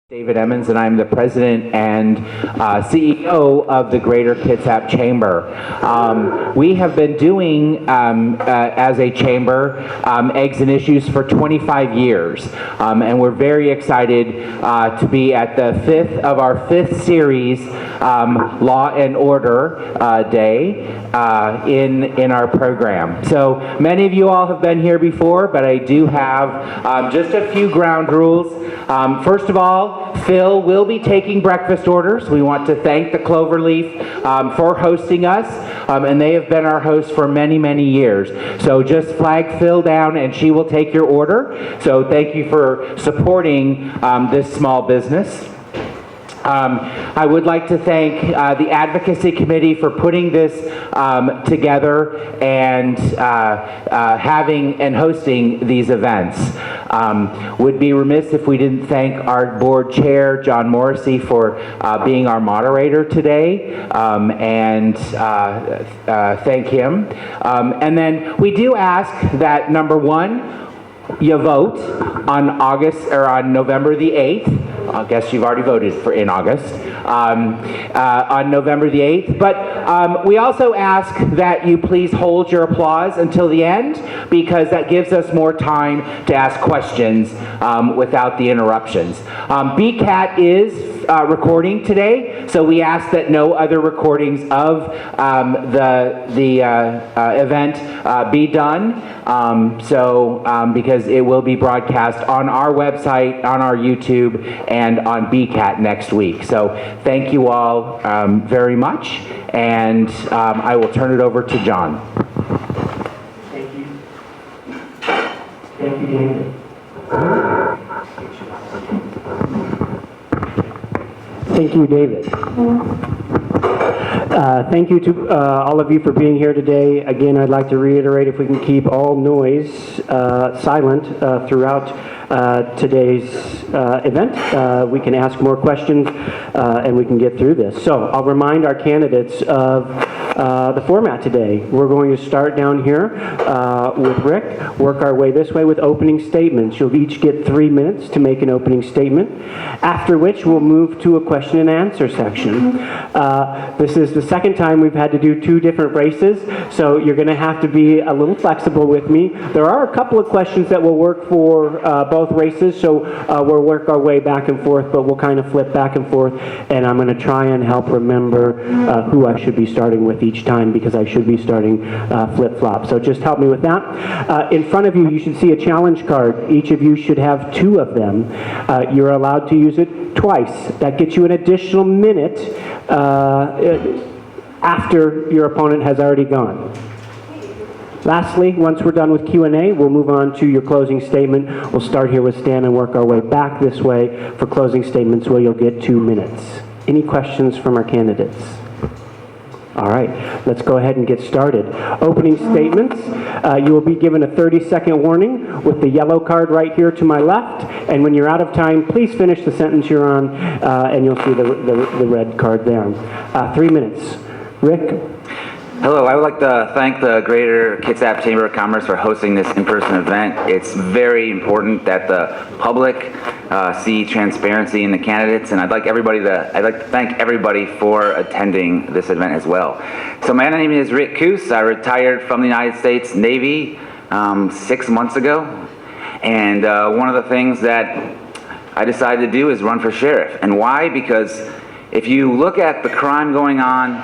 David Emmons, and I'm the president and CEO of the Greater Kitsap Chamber. We have been doing, as a chamber, Eggs and Issues for 25 years, and we're very excited to be at the fifth series, Law and Order Day, in our program. So many of you all have been here before, but I do have just a few ground rules. First of all, Phil will be taking breakfast orders. We want to thank the Cloverleaf for hosting us, and they have been our hosts for many, many years. So just flag Phil down and she will take your order. So thank you for supporting this small business. I would like to thank the Advocacy Committee for putting this together and having and hosting these events. Would be remiss if we didn't thank our board chair, John Morrissey, for being our moderator today, and thank him. And then we do ask that, number one, you vote on November the 8th. I guess you've already voted in August, on November the 8th. But we also ask that you please hold your applause until the end, because that gives us more time to ask questions without the interruptions. BCAT is recording today, so we ask that no other recordings of the event be done, because it will be broadcast on our website, on our YouTube, and on BCAT next week. So thank you all very much, and I will turn it over to John. Thank you. Thank you, David. Thank you, David. Thank you to all of you for being here today. Again, I'd like to reiterate, if we can keep all noise silent throughout today's event, we can ask more questions and we can get through this. So I'll remind our candidates of the format today. We're going to start down here with Rick, work our way this way with opening statements. You'll each get 3 minutes to make an opening statement, after which we'll move to a question and answer section. This is the second time we've had to do 2 different races, so you're going to have to be a little flexible with me. There are a couple of questions that will work for both races, so we'll work our way back and forth, but we'll kind of flip back and forth, and I'm going to try and help remember who I should be starting with each time, because I should be starting flip-flop. So just help me with that. In front of you, you should see a challenge card. Each of you should have 2 of them. You're allowed to use it twice. That gets you an additional minute after your opponent has already gone. Lastly, once we're done with Q&A, we'll move on to your closing statement. We'll start here with Stan and work our way back this way for closing statements, where you'll get 2 minutes. Any questions from our candidates? All right, let's go ahead and get started. Opening statements. You will be given a 30-second warning with the yellow card right here to my left, and when you're out of time, please finish the sentence you're on, and you'll see the red card there. 3 minutes. Rick? Hello, I would like to thank the Greater Kitsap Chamber of Commerce for hosting this in-person event. It's very important that the public see transparency in the candidates, and I'd like to thank everybody for attending this event as well. So my name is Rick Kuss. I retired from the United States Navy 6 months ago, and one of the things that I decided to do is run for sheriff. And why? Because if you look at the crime going on,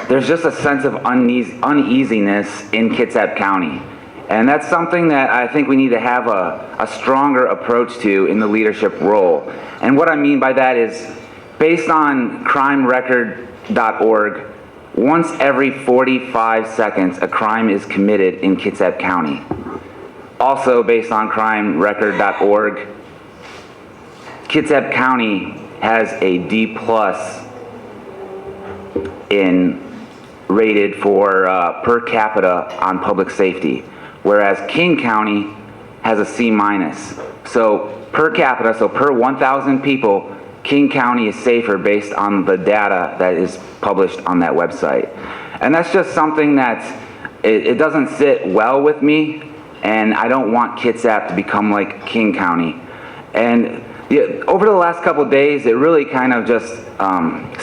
there's just a sense of uneasiness in Kitsap County. And that's something that I think we need to have a stronger approach to in the leadership role. And what I mean by that is, based on crimerecord.org, once every 45 seconds a crime is committed in Kitsap County. Also based on crimerecord.org, Kitsap County has a D+ rated for per capita on public safety, whereas King County has a C-. So per capita, so per 1,000 people, King County is safer based on the data that is published on that website. And that's just something that it doesn't sit well with me, and I don't want Kitsap to become like King County. And Yeah, over the last couple of days, it really kind of just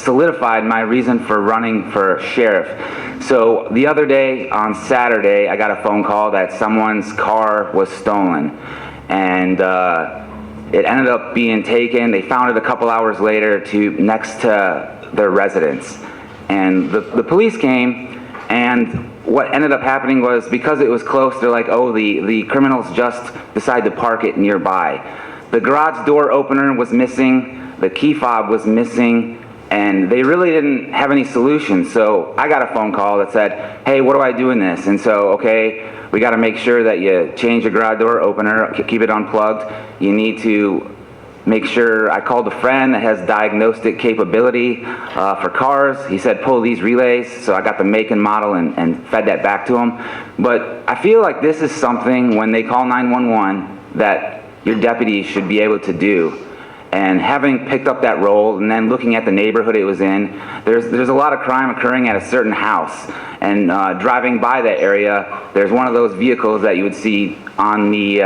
solidified my reason for running for sheriff. So the other day, on Saturday, I got a phone call that someone's car was stolen, and it ended up being taken. They found it a couple hours later next to their residence, and the police came, and what ended up happening was, because it was close, they're like, oh, the criminals just decided to park it nearby. The garage door opener was missing, the key fob was missing, and they really didn't have any solution. So I got a phone call that said, hey, what do I do in this? And so, okay, we got to make sure that you change the garage door opener, keep it unplugged. You need to make sure, I called a friend that has diagnostic capability for cars. He said, pull these relays. So I got the make and model and fed that back to him. But I feel like this is something, when they call 911, that your deputy should be able to do. And having picked up that role and then looking at the neighborhood it was in, there's a lot of crime occurring at a certain house. And driving by that area, there's one of those vehicles that you would see on the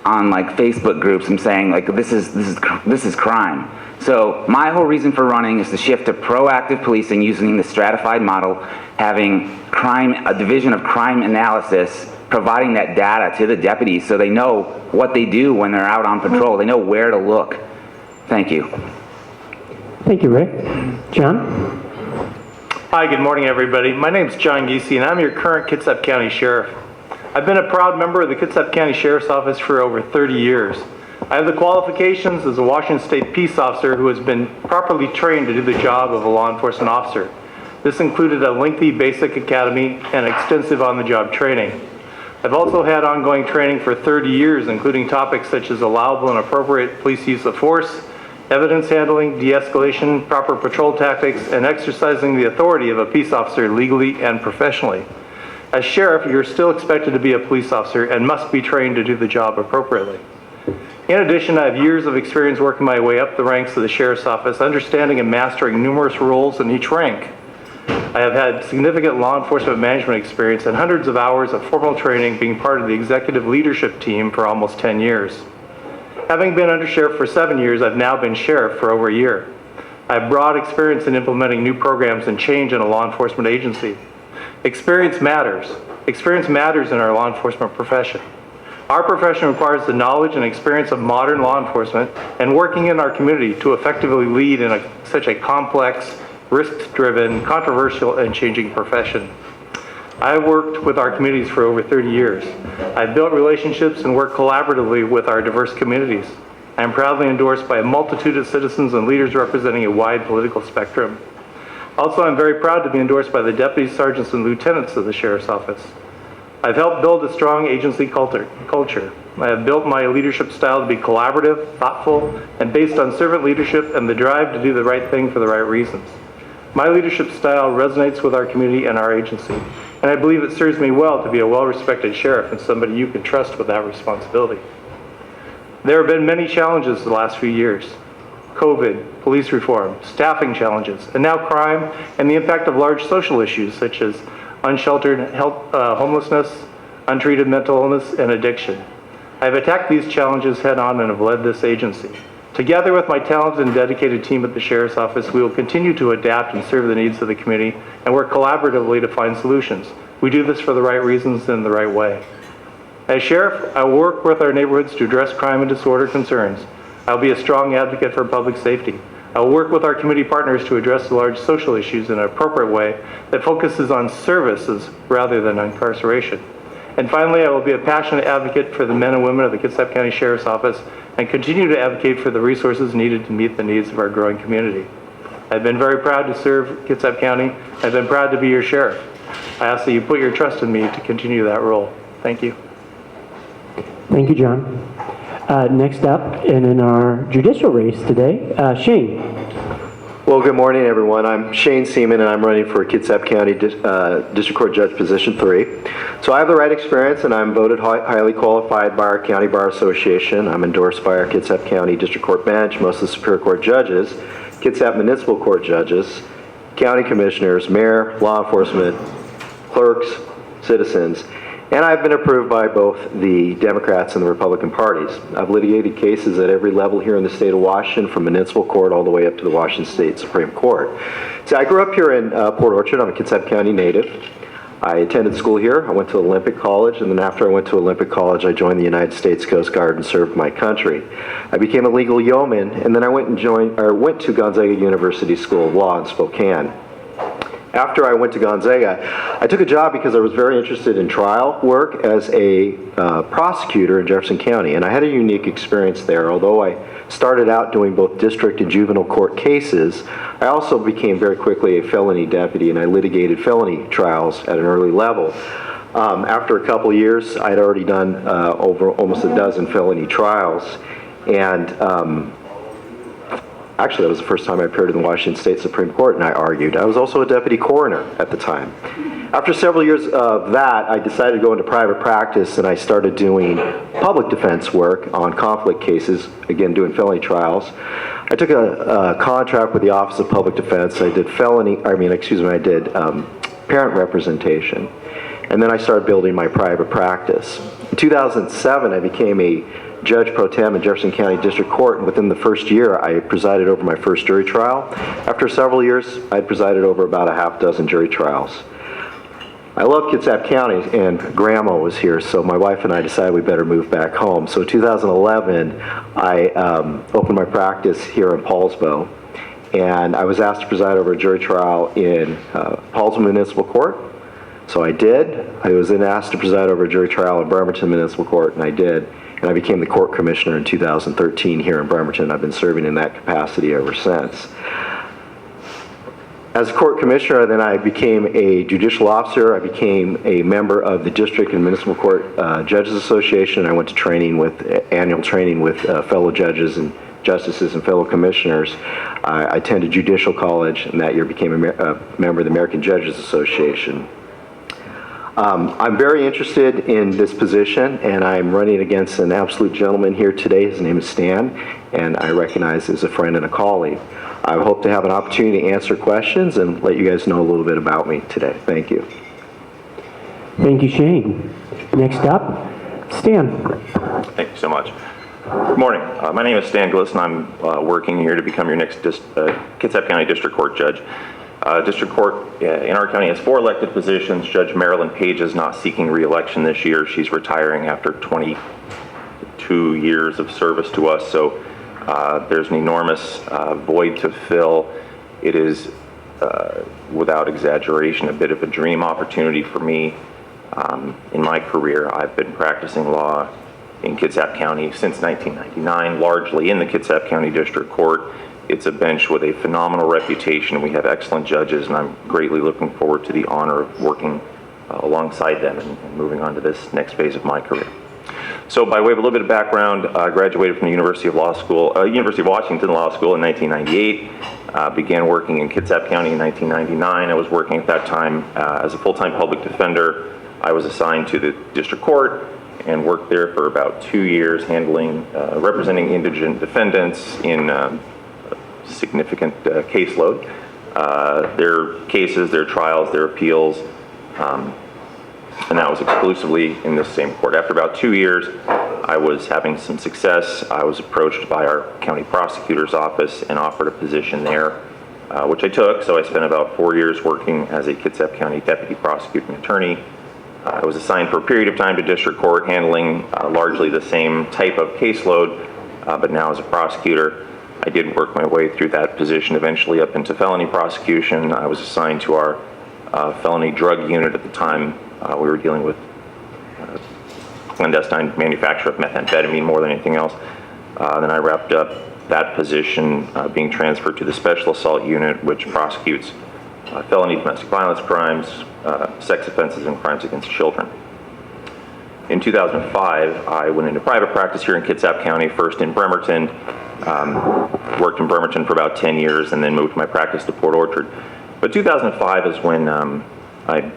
on like Facebook groups and saying like, this is crime. So my whole reason for running is to shift to proactive policing using the stratified model, having a division of crime analysis, providing that data to the deputies so they know what they do when they're out on patrol. They know where to look. Thank you. Thank you, Rick. John? Hi, good morning, everybody. My name's John Gese, and I'm your current Kitsap County Sheriff. I've been a proud member of the Kitsap County Sheriff's Office for over 30 years. I have the qualifications as a Washington State peace officer who has been properly trained to do the job of a law enforcement officer. This included a lengthy basic academy and extensive on-the-job training. I've also had ongoing training for 30 years, including topics such as allowable and appropriate police use of force, evidence handling, de-escalation, proper patrol tactics, and exercising the authority of a peace officer legally and professionally. As sheriff, you're still expected to be a police officer and must be trained to do the job appropriately. In addition, I have years of experience working my way up the ranks of the sheriff's office, understanding and mastering numerous roles in each rank. I have had significant law enforcement management experience and hundreds of hours of formal training being part of the executive leadership team for almost 10 years. Having been undersheriff for 7 years, I've now been sheriff for over a year. I have broad experience in implementing new programs and change in a law enforcement agency. Experience matters. Experience matters in our law enforcement profession. Our profession requires the knowledge and experience of modern law enforcement and working in our community to effectively lead in such a complex, risk-driven, controversial, and changing profession. I worked with our communities for over 30 years. I've built relationships and worked collaboratively with our diverse communities. I am proudly endorsed by a multitude of citizens and leaders representing a wide political spectrum. Also, I'm very proud to be endorsed by the deputies, sergeants, and lieutenants of the Sheriff's Office. I've helped build a strong agency culture. I have built my leadership style to be collaborative, thoughtful, and based on servant leadership and the drive to do the right thing for the right reasons. My leadership style resonates with our community and our agency, and I believe it serves me well to be a well-respected sheriff and somebody you can trust with that responsibility. There have been many challenges the last few years. COVID, police reform, staffing challenges, and now crime and the impact of large social issues such as unsheltered homelessness, untreated mental illness, and addiction. I have attacked these challenges head-on and have led this agency. Together with my talented and dedicated team at the Sheriff's Office, we will continue to adapt and serve the needs of the community and work collaboratively to find solutions. We do this for the right reasons and the right way. As Sheriff, I will work with our neighborhoods to address crime and disorder concerns. I will be a strong advocate for public safety. I will work with our community partners to address the large social issues in an appropriate way that focuses on services rather than incarceration. And finally, I will be a passionate advocate for the men and women of the Kitsap County Sheriff's Office and continue to advocate for the resources needed to meet the needs of our growing community. I've been very proud to serve Kitsap County. I've been proud to be your sheriff. I ask that you put your trust in me to continue that role. Thank you. Thank you, John. Next up, and in our judicial race today, Shane. Well, good morning, everyone. I'm Shane Seaman, and I'm running for Kitsap County District Court Judge Position 3. So I have the right experience, and I'm voted highly qualified by our County Bar Association. I'm endorsed by our Kitsap County District Court Bench, most of the Superior Court judges, Kitsap Municipal Court judges, county commissioners, mayor, law enforcement, clerks, citizens. And I've been approved by both the Democrats and the Republican parties. I've litigated cases at every level here in the state of Washington, from municipal court all the way up to the Washington State Supreme Court. So I grew up here in Port Orchard. I'm a Kitsap County native. I attended school here. I went to Olympic College, and then after I went to Olympic College, I joined the United States Coast Guard and served my country. I became a legal yeoman, and then I went to Gonzaga University School of Law in Spokane. After I went to Gonzaga, I took a job because I was very interested in trial work as a prosecutor in Jefferson County, and I had a unique experience there. Although I started out doing both district and juvenile court cases, I also became very quickly a felony deputy, and I litigated felony trials at an early level. After a couple years, I'd already done over almost a dozen felony trials, and actually, that was the first time I appeared in the Washington State Supreme Court, and I argued. I was also a deputy coroner at the time. After several years of that, I decided to go into private practice, and I started doing public defense work on conflict cases, again, doing felony trials. I took a contract with the Office of Public Defense. I did parent representation. And then I started building my private practice. In 2007, I became a Judge Pro Tem in Jefferson County District Court, and within the first year, I presided over my first jury trial. After several years, I had presided over about a half dozen jury trials. I love Kitsap County, and Grandma was here, so my wife and I decided we better move back home. So in 2011, I opened my practice here in Paulsbo, and I was asked to preside over a jury trial in Paulsbo Municipal Court. So I did. I was then asked to preside over a jury trial in Bremerton Municipal Court, and I did. And I became the court commissioner in 2013 here in Bremerton. I've been serving in that capacity ever since. As a court commissioner, then I became a judicial officer. I became a member of the District and Municipal Court Judges Association. I went to annual training with fellow judges and justices and fellow commissioners. I attended Judicial College, and that year became a member of the American Judges Association. I'm very interested in this position, and I'm running against an absolute gentleman here today. His name is Stan, and I recognize as a friend and a colleague. I hope to have an opportunity to answer questions and let you guys know a little bit about me today. Thank you. Thank you, Shane. Next up, Stan. Thank you so much. Good morning. My name is Stan Glison. I'm working here to become your next Kitsap County District Court Judge. District Court in our county has 4 elected positions. Judge Marilyn Page is not seeking re-election this year. She's retiring after 22 years of service to us, so there's an enormous void to fill. It is, without exaggeration, a bit of a dream opportunity for me. In my career, I've been practicing law in Kitsap County since 1999, largely in the Kitsap County District Court. It's a bench with a phenomenal reputation. We have excellent judges, and I'm greatly looking forward to the honor of working alongside them and moving on to this next phase of my career. So by way of a little bit of background, I graduated from the University of Washington Law School in 1998, began working in Kitsap County in 1999. I was working at that time as a full-time public defender. I was assigned to the district court and worked there for about 2 years, representing indigent defendants in significant caseload, their cases, their trials, their appeals, and that was exclusively in this same court. After about 2 years, I was having some success. I was approached by our county prosecutor's office and offered a position there, which I took. So I spent about 4 years working as a Kitsap County deputy prosecuting attorney. I was assigned for a period of time to district court, handling largely the same type of caseload, but now as a prosecutor. I did work my way through that position, eventually up into felony prosecution. I was assigned to our felony drug unit at the time. We were dealing with clandestine manufacture of methamphetamine more than anything else. Then I wrapped up that position being transferred to the special assault unit, which prosecutes felony domestic violence crimes, sex offenses, and crimes against children. In 2005, I went into private practice here in Kitsap County, first in Bremerton. Worked in Bremerton for about 10 years and then moved my practice to Port Orchard. But 2005 is when a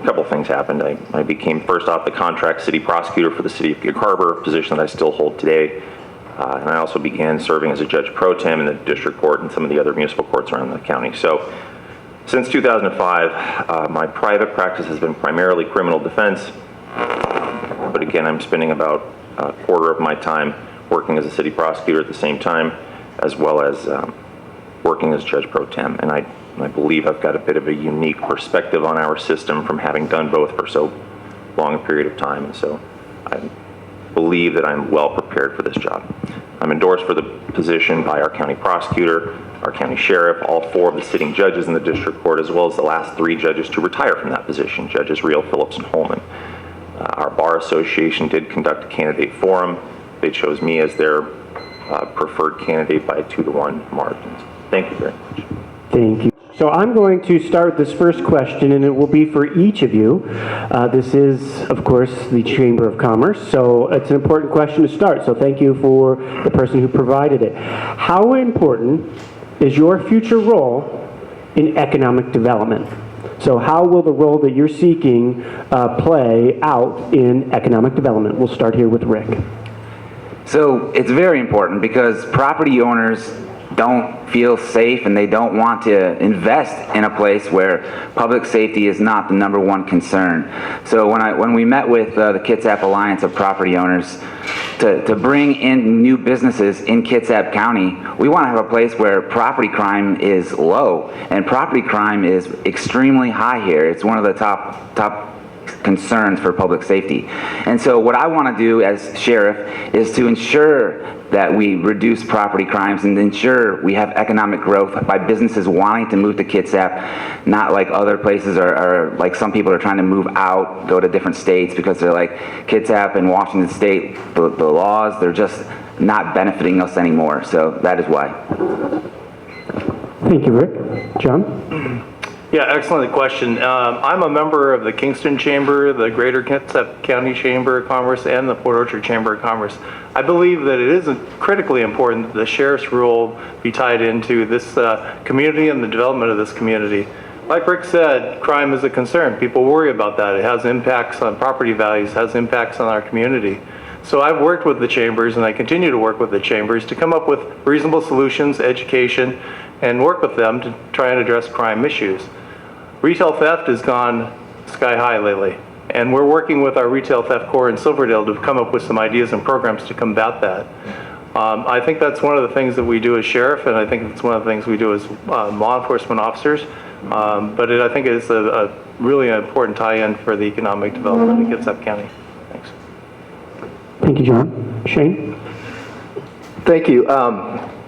couple things happened. I became first off the contract city prosecutor for the city of Gig Harbor, a position that I still hold today. And I also began serving as a Judge Pro Tem in the district court and some of the other municipal courts around the county. So since 2005, my private practice has been primarily criminal defense. but again, I'm spending about a quarter of my time working as a city prosecutor at the same time, as well as working as Judge Pro Tem. And I believe I've got a bit of a unique perspective on our system from having done both for so long a period of time. And so I believe that I'm well prepared for this job. I'm endorsed for the position by our county prosecutor, our county sheriff, all 4 of the sitting judges in the district court, as well as the last 3 judges to retire from that position, Judges Reel, Phillips, and Holman. Our Bar Association did conduct a candidate forum. They chose me as their preferred candidate by a 2-to-1 margin. Thank you very much. Thank you. So I'm going to start this first question, and it will be for each of you. This is, of course, the Chamber of Commerce, so it's an important question to start. So thank you for the person who provided it. How important is your future role in economic development? So how will the role that you're seeking play out in economic development? We'll start here with Rick. So it's very important because property owners don't feel safe and they don't want to invest in a place where public safety is not the #1 concern. So when we met with the Kitsap Alliance of Property Owners to bring in new businesses in Kitsap County, we want to have a place where property crime is low, and property crime is extremely high here. It's one of the top concerns for public safety. And so what I want to do as sheriff is to ensure that we reduce property crimes and ensure we have economic growth by businesses wanting to move to Kitsap, not like other places or like some people are trying to move out, go to different states because they're like Kitsap and Washington State, the laws, they're just not benefiting us anymore. So that is why. Thank you, Rick. John? Yeah, excellent question. I'm a member of the Kingston Chamber, the Greater Kitsap County Chamber of Commerce, and the Port Orchard Chamber of Commerce. I believe that it is critically important that the sheriff's role be tied into this community and the development of this community. Like Rick said, crime is a concern. People worry about that. It has impacts on property values, has impacts on our community. So I've worked with the chambers, and I continue to work with the chambers to come up with reasonable solutions, education, and work with them to try and address crime issues. Retail theft has gone sky high lately, and we're working with our retail theft corps in Silverdale to come up with some ideas and programs to combat that. I think that's one of the things that we do as sheriff, and I think it's one of the things we do as law enforcement officers. But I think it's a really important tie-in for the economic development in Kitsap County. Thanks. Thank you, John. Shane? Thank you.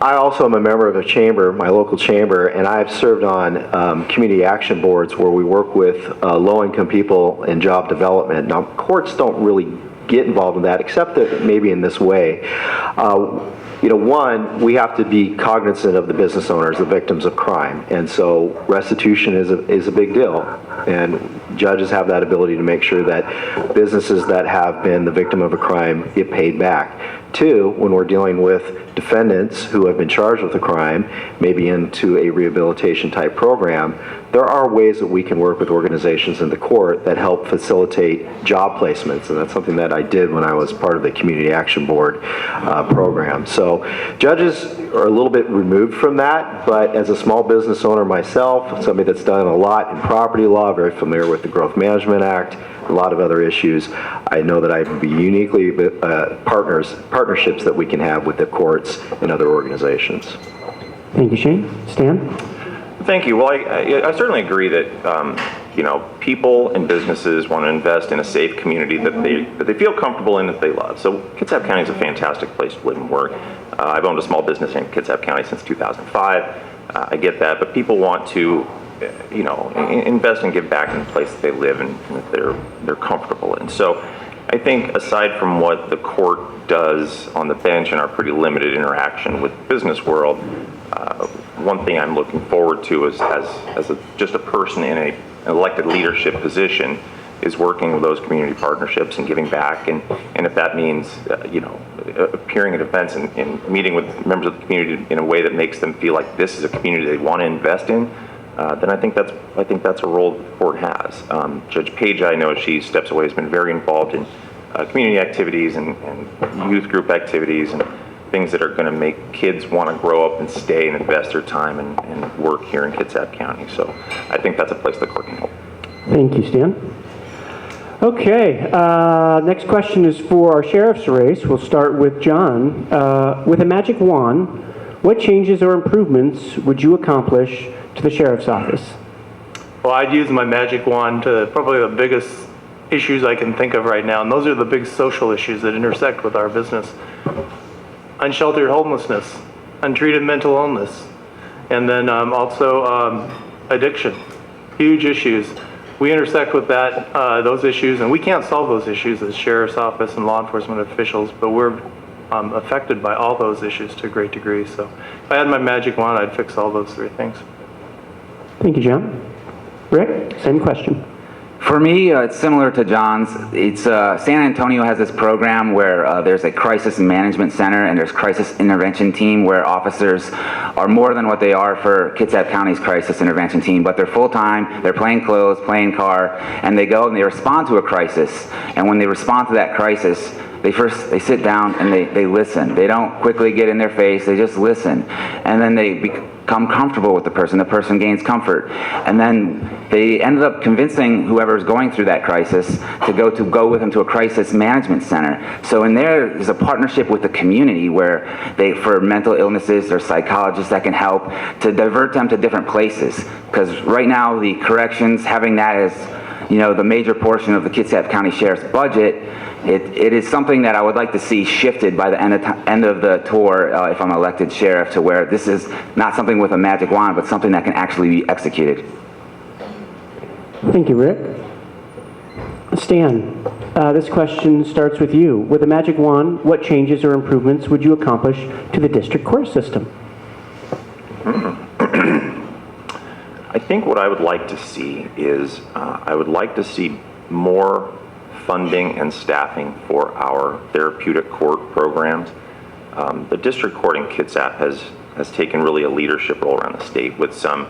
I also am a member of a chamber, my local chamber, and I've served on community action boards where we work with low-income people in job development. Now, courts don't really get involved in that, except that maybe in this way. One, we have to be cognizant of the business owners, the victims of crime, and so restitution is a big deal. And judges have that ability to make sure that businesses that have been the victim of a crime get paid back. 2, when we're dealing with defendants who have been charged with a crime, maybe into a rehabilitation type program, there are ways that we can work with organizations in the court that help facilitate job placements, and that's something that I did when I was part of the Community Action Board program. So judges are a little bit removed from that, but as a small business owner myself, somebody that's done a lot in property law, very familiar with the Growth Management Act, a lot of other issues, I know that I would be uniquely partnerships that we can have with the courts and other organizations. Thank you, Shane. Stan? Thank you. Well, I certainly agree that people and businesses want to invest in a safe community that they feel comfortable in, that they love. So Kitsap County is a fantastic place to live and work. I've owned a small business in Kitsap County since 2005. I get that, but people want to invest and give back in the place that they live and that they're comfortable in. So I think aside from what the court does on the bench and our pretty limited interaction with the business world, one thing I'm looking forward to is as just a person in an elected leadership position is working with those community partnerships and giving back, and if that means appearing at events and meeting with members of the community in a way that makes them feel like this is a community they want to invest in, then I think that's a role the court has. Judge Page, I know as she steps away, has been very involved in community activities and youth group activities and things that are going to make kids want to grow up and stay and invest their time and work here in Kitsap County. So I think that's a place the court can help. Thank you, Stan. Okay, next question is for our sheriff's race. We'll start with John. With a magic wand, what changes or improvements would you accomplish to the sheriff's office? Well, I'd use my magic wand to probably the biggest issues I can think of right now, and those are the big social issues that intersect with our business. Unsheltered homelessness, untreated mental illness, and then also addiction. Huge issues. We intersect with that, those issues, and we can't solve those issues as sheriff's office and law enforcement officials, but we're affected by all those issues to a great degree. So if I had my magic wand, I'd fix all those three things. Thank you, John. Rick, same question. For me, it's similar to John's. It's San Antonio has this program where there's a crisis management center and there's crisis intervention team where officers are more than what they are for Kitsap County's crisis intervention team, but they're full-time, they're plain clothes, plain car, and they go and they respond to a crisis. And when they respond to that crisis, they sit down and they listen. They don't quickly get in their face, they just listen. And then they become comfortable with the person gains comfort. And then they ended up convincing whoever is going through that crisis to go with them to a crisis management center. So in there's a partnership with the community where for mental illnesses, there's psychologists that can help to divert them to different places. Because right now the corrections, having that as the major portion of the Kitsap County Sheriff's budget, it is something that I would like to see shifted by the end of the tour if I'm elected sheriff, to where this is not something with a magic wand, but something that can actually be executed. Thank you, Rick. Stan, this question starts with you. With a magic wand, what changes or improvements would you accomplish to the district court system? I think what I would like to see is I would like to see more funding and staffing for our therapeutic court programs. The district court in Kitsap has taken really a leadership role around the state with some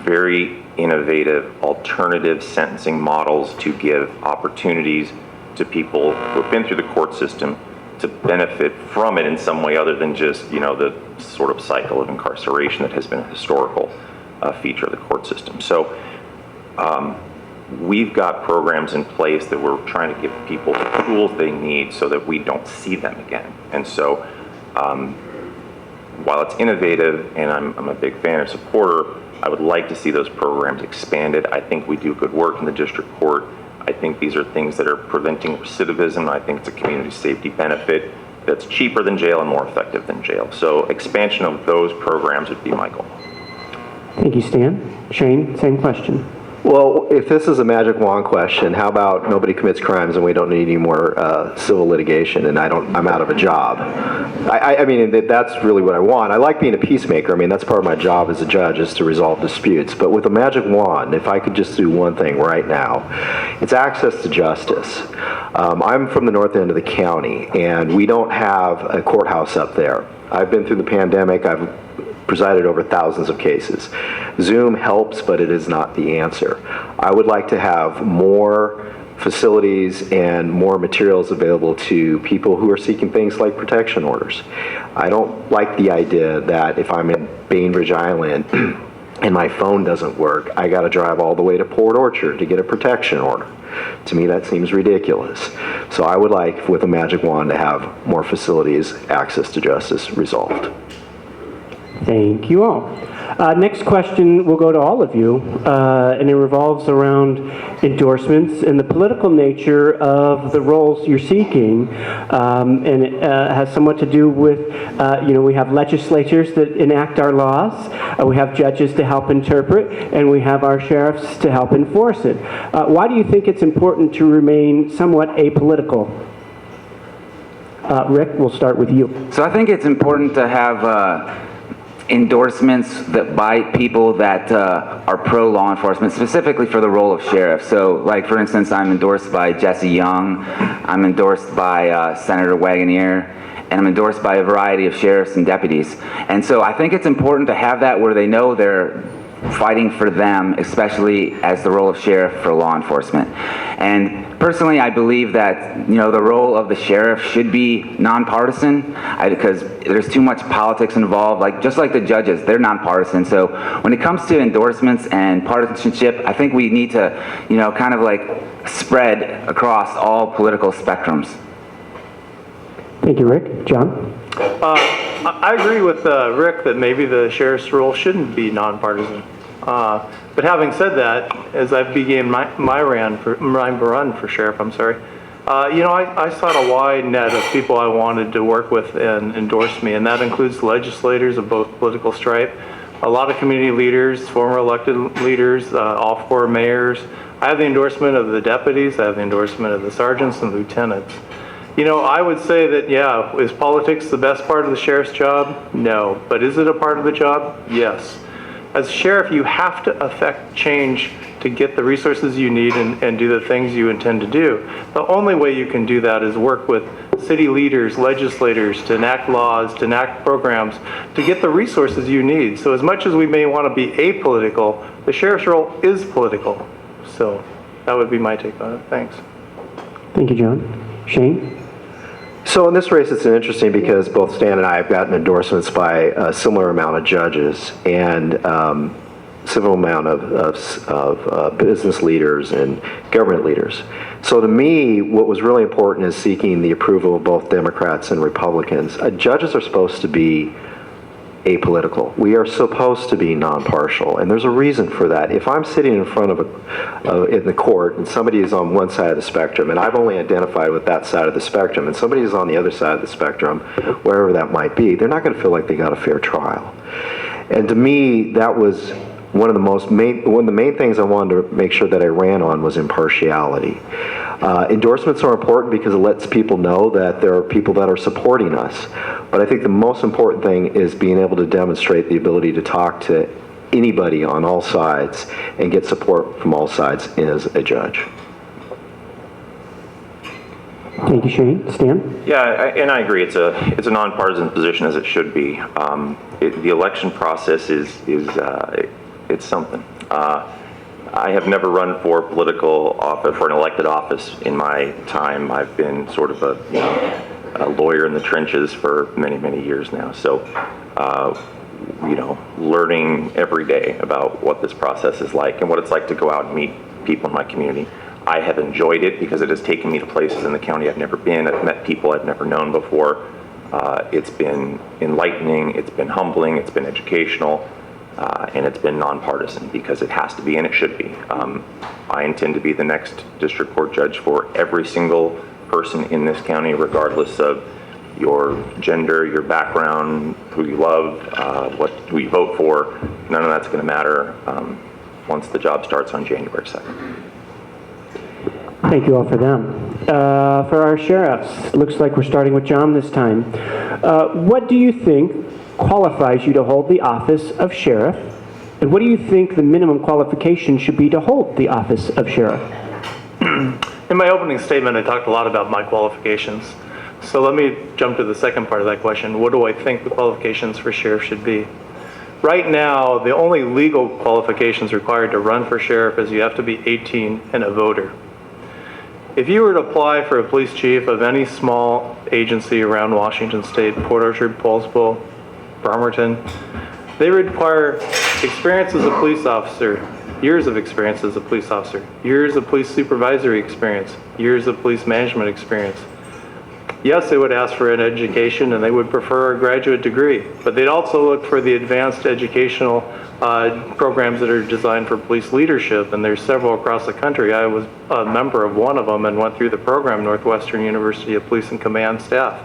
very innovative alternative sentencing models to give opportunities to people who have been through the court system to benefit from it in some way other than just the sort of cycle of incarceration that has been a historical feature of the court system. So we've got programs in place that we're trying to give people the tools they need so that we don't see them again. And so while it's innovative and I'm a big fan and supporter, I would like to see those programs expanded. I think we do good work in the district court. I think these are things that are preventing recidivism. I think it's a community safety benefit that's cheaper than jail and more effective than jail. So expansion of those programs would be my goal. Thank you, Stan. Shane, same question. Well, if this is a magic wand question, how about nobody commits crimes and we don't need any more civil litigation and I'm out of a job? I mean, that's really what I want. I like being a peacemaker. I mean, that's part of my job as a judge, is to resolve disputes. But with a magic wand, if I could just do one thing right now, it's access to justice. I'm from the north end of the county, and we don't have a courthouse up there. I've been through the pandemic. I've presided over thousands of cases. Zoom helps, but it is not the answer. I would like to have more facilities and more materials available to people who are seeking things like protection orders. I don't like the idea that if I'm in Bainbridge Island and my phone doesn't work, I got to drive all the way to Port Orchard to get a protection order. To me, that seems ridiculous. So I would like, with a magic wand, to have more facilities, access to justice resolved. Thank you all. Next question will go to all of you, and it revolves around endorsements and the political nature of the roles you're seeking, and it has somewhat to do with, we have legislatures that enact our laws, we have judges to help interpret, and we have our sheriffs to help enforce it. Why do you think it's important to remain somewhat apolitical? Rick, we'll start with you. So I think it's important to have endorsements that by people that are pro law enforcement, specifically for the role of sheriff. So, like for instance, I'm endorsed by Jesse Young, I'm endorsed by Senator Wagoneer, and I'm endorsed by a variety of sheriffs and deputies. And so I think it's important to have that where they know they're fighting for them, especially as the role of sheriff for law enforcement. And personally, I believe that, the role of the sheriff should be nonpartisan, because there's too much politics involved, just like the judges, they're nonpartisan. So when it comes to endorsements and partisanship, I think we need to, kind of spread across all political spectrums. Thank you, Rick. John? I agree with Rick that maybe the sheriff's role shouldn't be nonpartisan. But having said that, as I began my run for sheriff, I sought a wide net of people I wanted to work with and endorse me, and that includes legislators of both political stripe, a lot of community leaders, former elected leaders, all four mayors. I have the endorsement of the deputies, I have the endorsement of the sergeants and lieutenants. I would say that, yeah, is politics the best part of the sheriff's job? No. But is it a part of the job? Yes. As sheriff, you have to affect change to get the resources you need and do the things you intend to do. The only way you can do that is work with city leaders, legislators, to enact laws, to enact programs, to get the resources you need. So as much as we may want to be apolitical, the sheriff's role is political. So that would be my take on it. Thanks. Thank you, John. Shane? So in this race, it's interesting because both Stan and I have gotten endorsements by a similar amount of judges and similar amount of business leaders and government leaders. So to me, what was really important is seeking the approval of both Democrats and Republicans. Judges are supposed to be apolitical. We are supposed to be non-partial, and there's a reason for that. If I'm sitting in front of in the court and somebody is on one side of the spectrum, and I've only identified with that side of the spectrum, and somebody is on the other side of the spectrum, wherever that might be, they're not going to feel like they got a fair trial. And to me, that was one of the main things I wanted to make sure that I ran on was impartiality. Endorsements are important because it lets people know that there are people that are supporting us. But I think the most important thing is being able to demonstrate the ability to talk to anybody on all sides and get support from all sides as a judge. Thank you, Shane. Stan? Yeah, and I agree. It's a nonpartisan position, as it should be. The election process is it's something. I have never run for political office, for an elected office in my time. I've been sort of a lawyer in the trenches for many, many years now. So, learning every day about what this process is like and what it's like to go out and meet people in my community. I have enjoyed it because it has taken me to places in the county I've never been. I've met people I've never known before. It's been enlightening, it's been humbling, it's been educational, and it's been nonpartisan because it has to be and it should be. I intend to be the next district court judge for every single person in this county, regardless of your gender, your background, who you love, who you vote for. None of that's going to matter once the job starts on January 2nd. Thank you all for them. For our sheriffs, looks like we're starting with John this time. What do you think qualifies you to hold the office of sheriff? And what do you think the minimum qualification should be to hold the office of sheriff? In my opening statement, I talked a lot about my qualifications. So let me jump to the second part of that question. What do I think the qualifications for sheriff should be? Right now, the only legal qualifications required to run for sheriff is you have to be 18 and a voter. If you were to apply for a police chief of any small agency around Washington State, Port Orchard, Paulsville, Bremerton, they require experience as a police officer, years of experience as a police officer, years of police supervisory experience, years of police management experience. Yes, they would ask for an education and they would prefer a graduate degree, but they'd also look for the advanced educational programs that are designed for police leadership, and there's several across the country. I was a member of one of them and went through the program, Northwestern University of Police and Command Staff.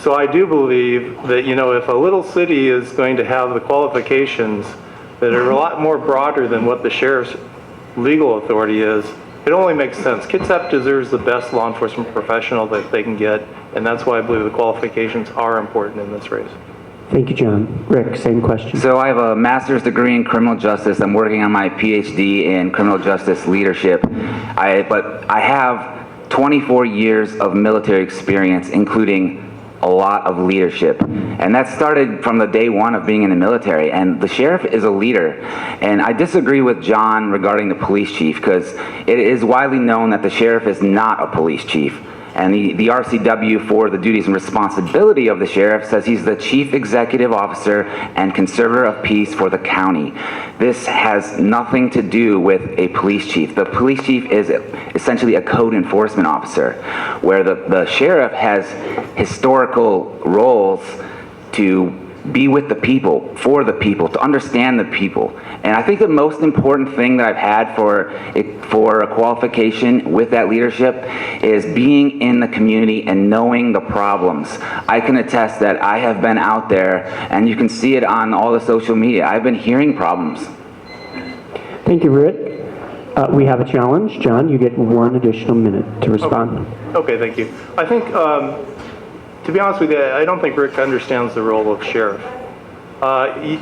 So I do believe that, if a little city is going to have the qualifications that are a lot more broader than what the sheriff's legal authority is, it only makes sense. Kitsap deserves the best law enforcement professional that they can get, and that's why I believe the qualifications are important in this race. Thank you, John. Rick, same question. So I have a master's degree in criminal justice. I'm working on my PhD in criminal justice leadership. But I have 24 years of military experience, including a lot of leadership. And that started from the day one of being in the military. And the sheriff is a leader. And I disagree with John regarding the police chief, because it is widely known that the sheriff is not a police chief. And the RCW for the duties and responsibility of the sheriff says he's the chief executive officer and conservator of peace for the county. This has nothing to do with a police chief. The police chief is essentially a code enforcement officer, where the sheriff has historical roles to be with the people, for the people, to understand the people. And I think the most important thing that I've had for a qualification with that leadership is being in the community and knowing the problems. I can attest that I have been out there, and you can see it on all the social media. I've been hearing problems. Thank you, Rick. We have a challenge. John, you get 1 additional minute to respond. Okay, thank you. I think, to be honest with you, I don't think Rick understands the role of sheriff.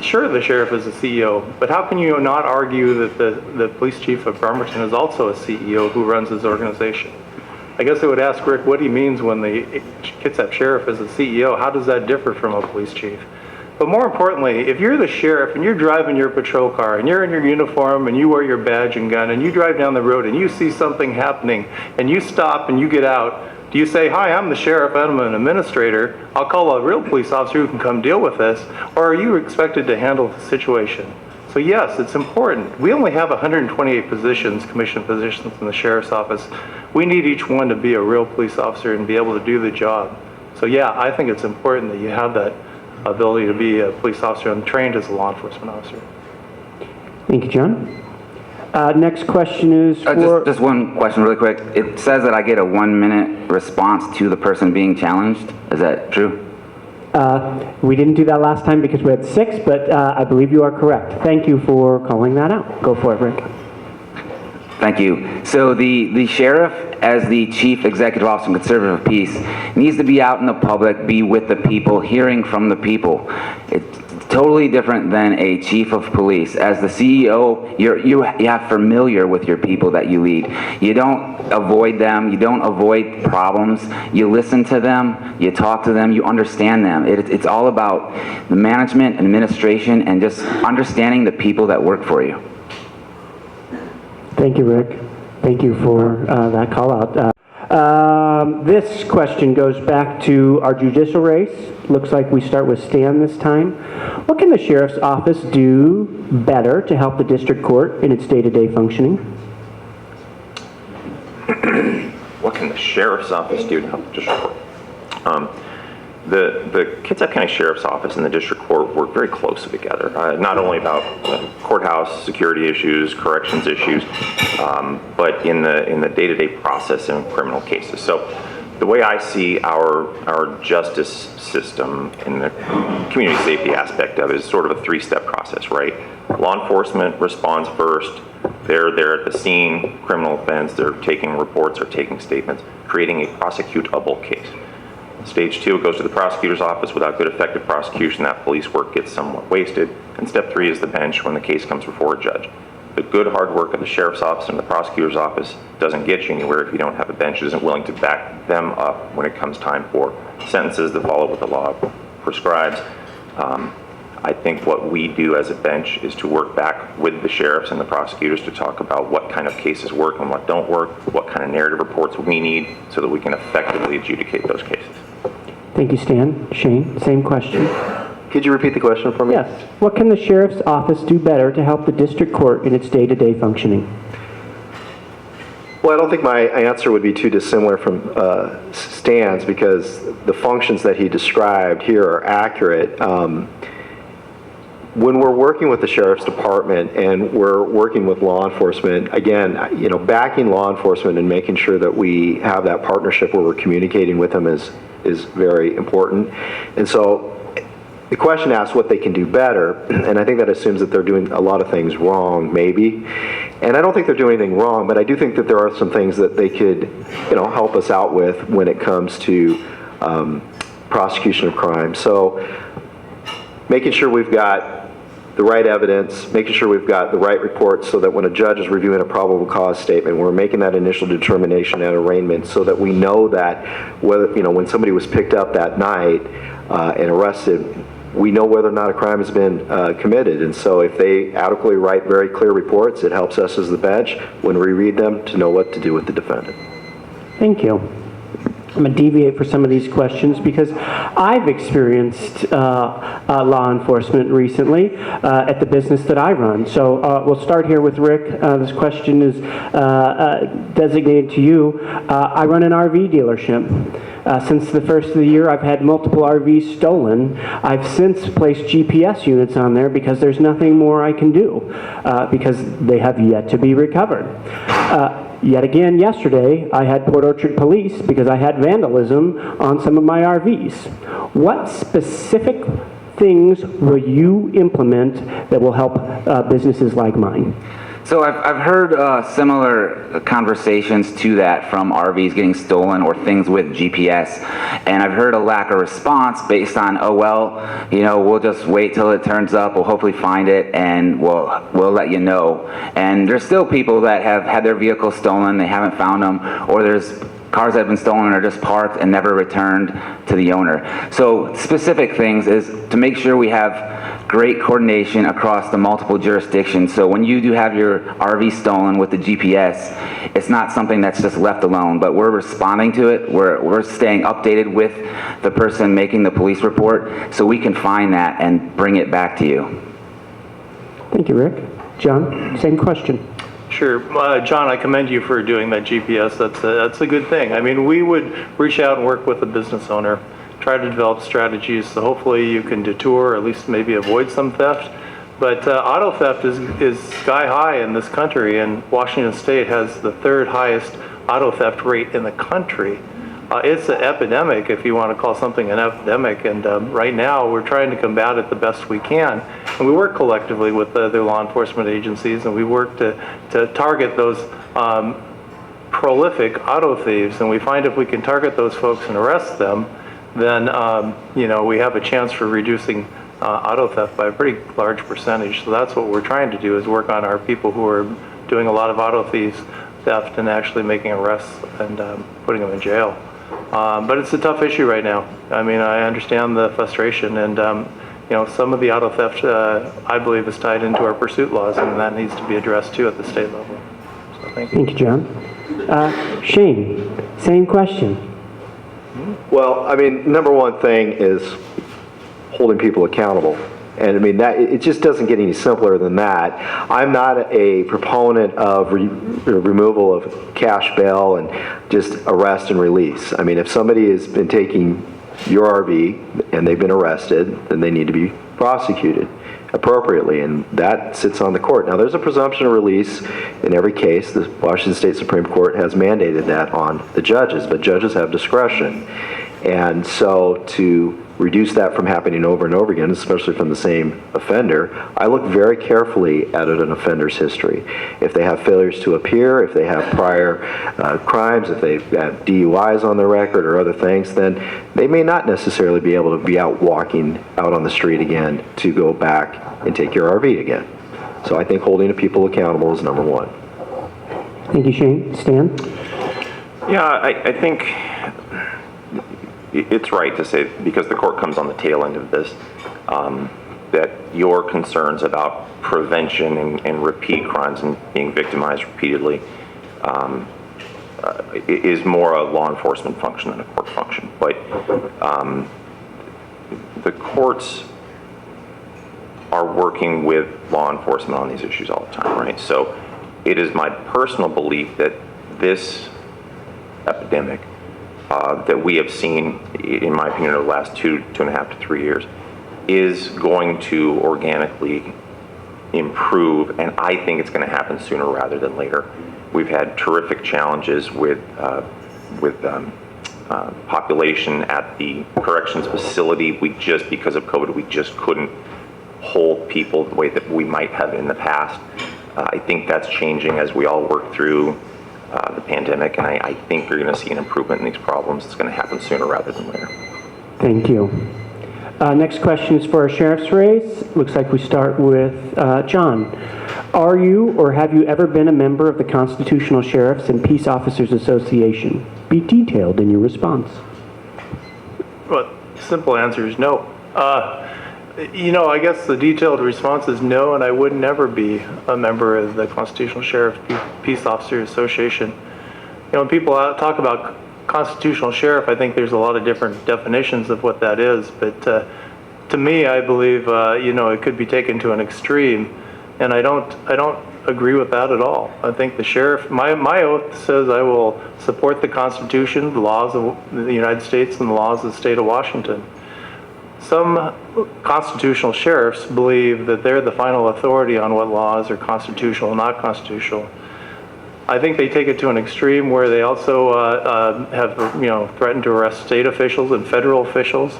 Sure, the sheriff is a CEO, but how can you not argue that the police chief of Bremerton is also a CEO who runs his organization? I guess I would ask Rick what he means when the Kitsap sheriff is a CEO. How does that differ from a police chief? But more importantly, if you're the sheriff and you're driving your patrol car and you're in your uniform and you wear your badge and gun and you drive down the road and you see something happening and you stop and you get out, do you say, hi, I'm the sheriff, I'm an administrator, I'll call a real police officer who can come deal with this, or are you expected to handle the situation? So yes, it's important. We only have 128 positions, commissioned positions in the sheriff's office. We need each one to be a real police officer and be able to do the job. So yeah, I think it's important that you have that ability to be a police officer and trained as a law enforcement officer. Thank you, John. Next question is for... Just one question really quick. It says that I get a 1-minute response to the person being challenged. Is that true? We didn't do that last time because we had 6, but I believe you are correct. Thank you for calling that out. Go for it, Rick. Thank you. So the sheriff, as the chief executive officer and conservator of peace, needs to be out in the public, be with the people, hearing from the people. It's totally different than a chief of police. As the CEO, you have familiar with your people that you lead. You don't avoid them. You don't avoid problems. You listen to them. You talk to them. You understand them. It's all about the management, administration, and just understanding the people that work for you. Thank you, Rick. Thank you for that call out. This question goes back to our judicial race. Looks like we start with Stan this time. What can the sheriff's office do better to help the district court in its day-to-day functioning? What can the sheriff's office do to help the district court? The Kitsap County Sheriff's Office and the District Court work very closely together, not only about courthouse security issues, corrections issues, but in the day-to-day process in criminal cases. So the way I see our justice system in the community safety aspect of it is sort of a 3-step process, right? Law enforcement responds first. They're there at the scene, criminal offense, they're taking reports or taking statements, creating a prosecutable case. Stage 2, it goes to the prosecutor's office. Without good, effective prosecution, that police work gets somewhat wasted. And step 3 is the bench when the case comes before a judge. The good, hard work of the sheriff's office and the prosecutor's office doesn't get you anywhere if you don't have a bench that isn't willing to back them up when it comes time for sentences that follow what the law prescribes. I think what we do as a bench is to work back with the sheriffs and the prosecutors to talk about what kind of cases work and what don't work, what kind of narrative reports we need so that we can effectively adjudicate those cases. Thank you, Stan. Shane, same question. Could you repeat the question for me? Yes. What can the sheriff's office do better to help the district court in its day-to-day functioning? Well, I don't think my answer would be too dissimilar from Stan's, because the functions that he described here are accurate. When we're working with the sheriff's department and we're working with law enforcement, again, backing law enforcement and making sure that we have that partnership where we're communicating with them is very important. And so the question asks what they can do better, and I think that assumes that they're doing a lot of things wrong, maybe. And I don't think they're doing anything wrong, but I do think that there are some things that they could, help us out with when it comes to prosecution of crime. So making sure we've got the right evidence, making sure we've got the right reports so that when a judge is reviewing a probable cause statement, we're making that initial determination and arraignment so that we know that whether, when somebody was picked up that night and arrested, we know whether or not a crime has been committed. And so if they adequately write very clear reports, it helps us as the bench, when we read them, to know what to do with the defendant. Thank you. I'm going to deviate for some of these questions because I've experienced law enforcement recently at the business that I run. So we'll start here with Rick. This question is designated to you. I run an RV dealership. Since the first of the year, I've had multiple RVs stolen. I've since placed GPS units on there because there's nothing more I can do because they have yet to be recovered. Yet again, yesterday, I had Port Orchard Police because I had vandalism on some of my RVs. What specific things will you implement that will help businesses like mine? So I've heard similar conversations to that from RVs getting stolen or things with GPS, and I've heard a lack of response based on, oh well, we'll just wait till it turns up, we'll hopefully find it, and we'll let you know. And there's still people that have had their vehicles stolen, they haven't found them, or there's cars that have been stolen and are just parked and never returned to the owner. So specific things is to make sure we have great coordination across the multiple jurisdictions. So when you do have your RV stolen with the GPS, it's not something that's just left alone, but we're responding to it. We're staying updated with the person making the police report so we can find that and bring it back to you. Thank you, Rick. John, same question. Sure. John, I commend you for doing that GPS. That's a good thing. I mean, we would reach out and work with the business owner, try to develop strategies so hopefully you can detour or at least maybe avoid some theft. But auto theft is sky high in this country, and Washington State has the third highest auto theft rate in the country. It's an epidemic, if you want to call something an epidemic, and right now we're trying to combat it the best we can. And we work collectively with the other law enforcement agencies, and we work to target those prolific auto thieves. And we find if we can target those folks and arrest them, then we have a chance for reducing auto theft by a pretty large percentage. So that's what we're trying to do, is work on our people who are doing a lot of auto theft and actually making arrests and putting them in jail. But it's a tough issue right now. I mean, I understand the frustration, and some of the auto theft, I believe, is tied into our pursuit laws, and that needs to be addressed too at the state level. So thank you. Thank you, John. Shane, same question. Well, I mean, number one thing is holding people accountable. And I mean, it just doesn't get any simpler than that. I'm not a proponent of removal of cash bail and just arrest and release. I mean, if somebody has been taking your RV and they've been arrested, then they need to be prosecuted appropriately, and that sits on the court. Now, there's a presumption of release in every case. The Washington State Supreme Court has mandated that on the judges, but judges have discretion. And so to reduce that from happening over and over again, especially from the same offender, I look very carefully at an offender's history. If they have failures to appear, if they have prior crimes, if they've got DUIs on their record or other things, then they may not necessarily be able to be out walking out on the street again to go back and take your RV again. So I think holding people accountable is number one. Thank you, Shane. Stan? Yeah, I think it's right to say, because the court comes on the tail end of this, that your concerns about prevention and repeat crimes and being victimized repeatedly is more a law enforcement function than a court function. But the courts are working with law enforcement on these issues all the time, right? So it is my personal belief that this epidemic that we have seen, in my opinion, over the last 2.5 to 3 years, is going to organically improve, and I think it's going to happen sooner rather than later. We've had terrific challenges with population at the corrections facility. Because of COVID, we just couldn't hold people the way that we might have in the past. I think that's changing as we all work through the pandemic, and I think you're going to see an improvement in these problems. It's going to happen sooner rather than later. Thank you. Next question is for our sheriff's race. Looks like we start with John. Are you or have you ever been a member of the Constitutional Sheriffs and Peace Officers Association? Be detailed in your response. Well, simple answer is no. I guess the detailed response is no, and I would never be a member of the Constitutional Sheriff Peace Officers Association. When people talk about constitutional sheriff, I think there's a lot of different definitions of what that is, but to me, I believe, it could be taken to an extreme, and I don't agree with that at all. I think the sheriff, my oath says I will support the Constitution, the laws of the United States, and the laws of the state of Washington. Some constitutional sheriffs believe that they're the final authority on what laws are constitutional and not constitutional. I think they take it to an extreme where they also have, threatened to arrest state officials and federal officials.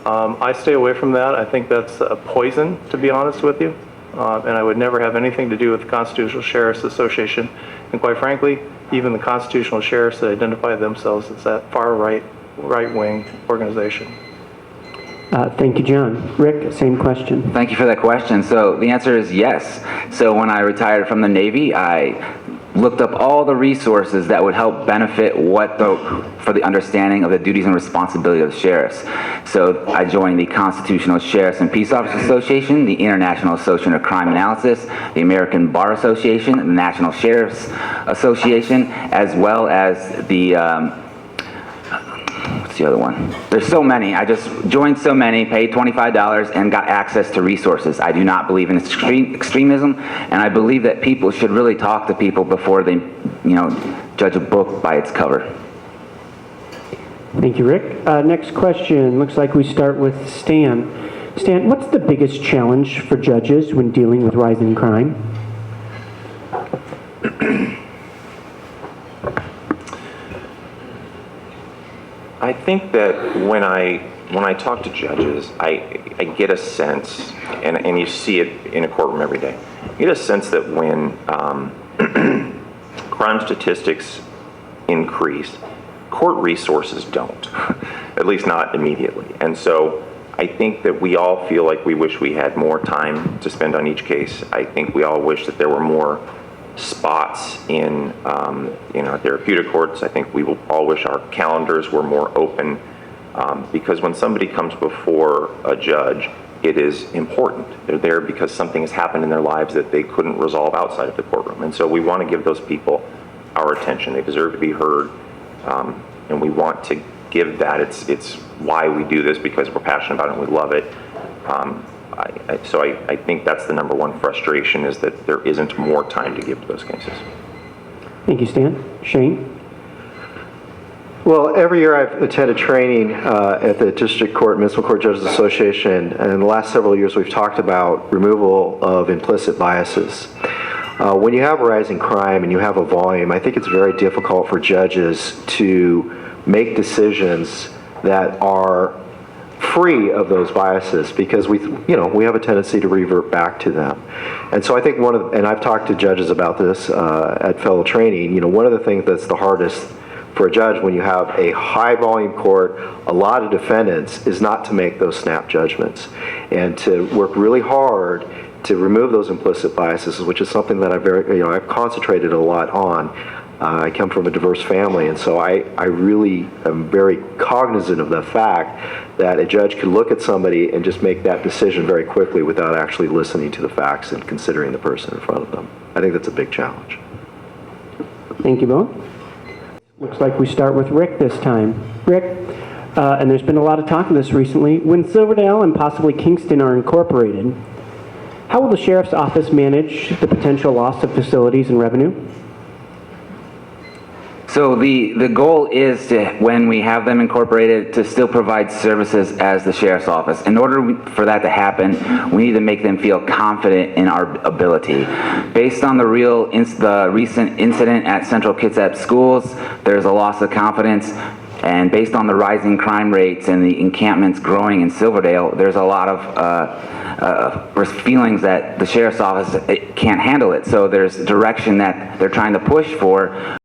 I stay away from that. I think that's a poison, to be honest with you. And I would never have anything to do with the Constitutional Sheriffs Association. And quite frankly, even the constitutional sheriffs that identify themselves as that far right-wing organization. Thank you, John. Rick, same question. Thank you for that question. So the answer is yes. So when I retired from the Navy, I looked up all the resources that would help benefit for the understanding of the duties and responsibility of the sheriffs. So I joined the Constitutional Sheriffs and Peace Officers Association, the International Association of Crime Analysis, the American Bar Association, the National Sheriffs Association, as well as the what's the other one? There's so many. I just joined so many, paid $25, and got access to resources. I do not believe in extremism, and I believe that people should really talk to people before they, judge a book by its cover. Thank you, Rick. Next question. Looks like we start with Stan. Stan, what's the biggest challenge for judges when dealing with rising crime? I think that when I talk to judges, I get a sense, and you see it in a courtroom every day, you get a sense that when crime statistics increase, court resources don't, at least not immediately. And so I think that we all feel like we wish we had more time to spend on each case. I think we all wish that there were more spots in our therapeutic courts. I think we will all wish our calendars were more open, because when somebody comes before a judge, it is important. They're there because something has happened in their lives that they couldn't resolve outside of the courtroom. And so we want to give those people our attention. They deserve to be heard, and we want to give that. It's why we do this, because we're passionate about it and we love it. So I think that's the number one frustration, is that there isn't more time to give to those cases. Thank you, Stan. Shane? Well, every year I've attended training at the District Court Municipal Court Judges Association, and in the last several years we've talked about removal of implicit biases. When you have rising crime and you have a volume, I think it's very difficult for judges to make decisions that are free of those biases, because we have a tendency to revert back to them. And so I think and I've talked to judges about this at fellow training, one of the things that's the hardest for a judge when you have a high volume court, a lot of defendants, is not to make those snap judgments and to work really hard to remove those implicit biases, which is something that I've concentrated a lot on. I come from a diverse family, and so I really am very cognizant of the fact that a judge can look at somebody and just make that decision very quickly without actually listening to the facts and considering the person in front of them. I think that's a big challenge. Thank you both. Looks like we start with Rick this time. Rick, and there's been a lot of talk of this recently, when Silverdale and possibly Kingston are incorporated, how will the Sheriff's Office manage the potential loss of facilities and revenue? So the goal is to, when we have them incorporated, to still provide services as the Sheriff's Office. In order for that to happen, we need to make them feel confident in our ability. Based on the recent incident at Central Kitsap Schools, there's a loss of confidence. And based on the rising crime rates and the encampments growing in Silverdale, there's a lot of feelings that the Sheriff's Office can't handle it. So there's direction that they're trying to push for.